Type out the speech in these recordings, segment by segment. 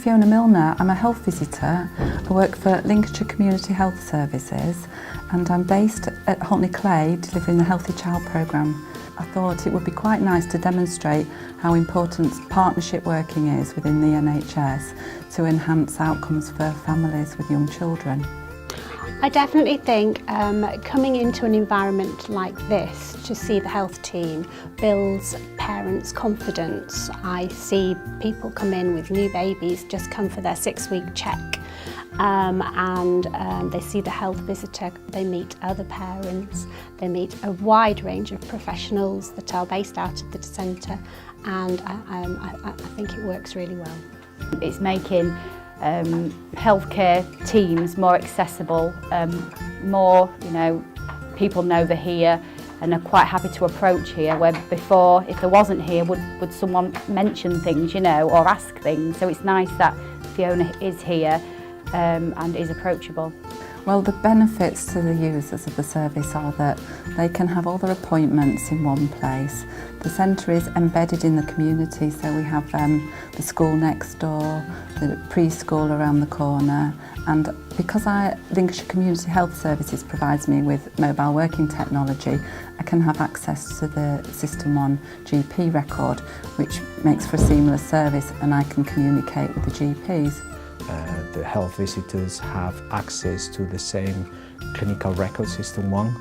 Fiona Milner. I'm a health visitor. I work for Lincolnshire Community Health Services and I'm based at Haultney Clay delivering the Healthy Child programme. I thought it would be quite nice to demonstrate how important partnership working is within the NHS to enhance outcomes for families with young children. I definitely think coming into an environment like this to see the health team builds parents' confidence. I see people come in with new babies, just come for their 6-week check, and they see the health visitor, they meet other parents, they meet a wide range of professionals that are based out of the centre, and I think it works really well. It's making healthcare teams more accessible, more, people know they're here and are quite happy to approach here, where before, if there wasn't here, would someone mention things, or ask things. So it's nice that Fiona is here and is approachable. Well, the benefits to the users of the service are that they can have all their appointments in one place. The centre is embedded in the community, so we have the school next door, the preschool around the corner, and because Lincolnshire Community Health Services provides me with mobile working technology, I can have access to the System 1 GP record, which makes for a seamless service, and I can communicate with the GPs. The health visitors have access to the same clinical record System 1,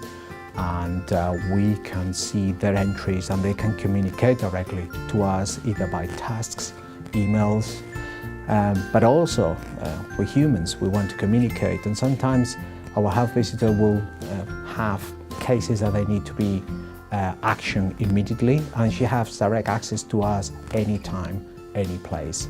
and we can see their entries and they can communicate directly to us either by tasks, emails, but also we're humans, we want to communicate, and sometimes our health visitor will have cases that they need to be actioned immediately, and she has direct access to us anytime, any place.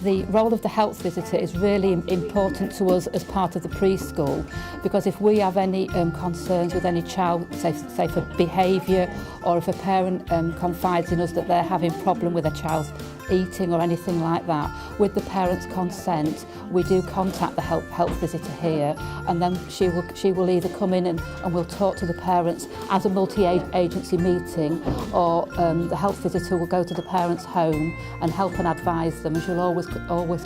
The role of the health visitor is really important to us as part of the preschool, because if we have any concerns with any child, say for behaviour, or if a parent confides in us that they're having a problem with a child's eating or anything like that, with the parent's consent, we do contact the health visitor here, and then she will either come in and we'll talk to the parents as a multi-agency meeting, or the health visitor will go to the parents' home and help and advise them. And she'll always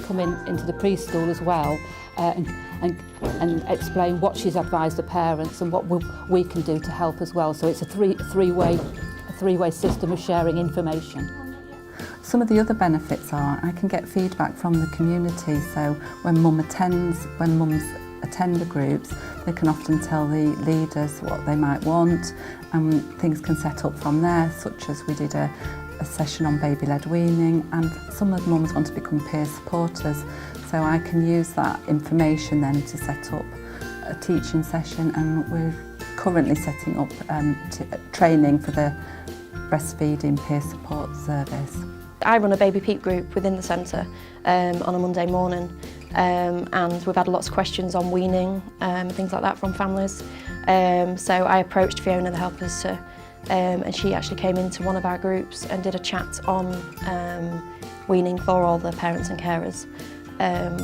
come into the preschool as well and explain what she's advised the parents and what we can do to help as well. So it's a three-way system of sharing information. Some of the other benefits are I can get feedback from the community, so when mums attend the groups, they can often tell the leaders what they might want, and things can set up from there, such as we did a session on baby-led weaning, and some of the mums want to become peer supporters, so I can use that information then to set up a teaching session, and we're currently setting up training for the breastfeeding peer support service. I run a baby peep group within the centre on a Monday morning, and we've had lots of questions on weaning, things like that from families. So I approached Fiona, the health visitor, and she actually came into one of our groups and did a chat on weaning for all the parents and carers,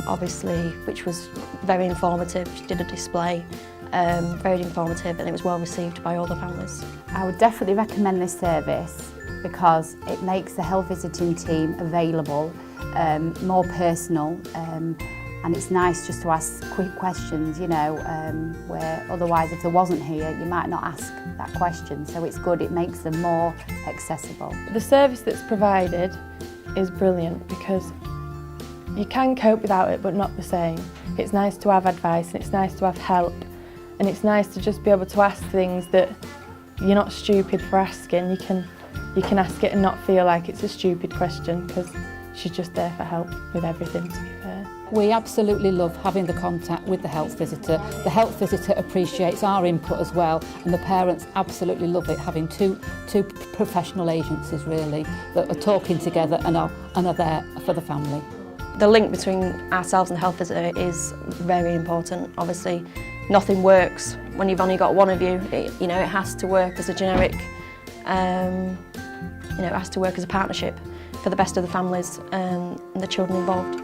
obviously, which was very informative. She did a display, very informative, and it was well received by all the families. I would definitely recommend this service because it makes the health visiting team available, more personal, and it's nice just to ask quick questions, where otherwise if there wasn't here you might not ask that question, so it's good, it makes them more accessible. The service that's provided is brilliant because you can cope without it but not the same. It's nice to have advice and it's nice to have help, and it's nice to just be able to ask things that you're not stupid for asking. You can ask it and not feel like it's a stupid question because she's just there for help with everything, to be fair. We absolutely love having the contact with the health visitor. The health visitor appreciates our input as well, and the parents absolutely love it, having two professional agencies really that are talking together and are there for the family. The link between ourselves and the health visitor is very important. Obviously, nothing works when you've only got one of you. It has to work as a generic, it has to work as a partnership for the best of the families and the children involved.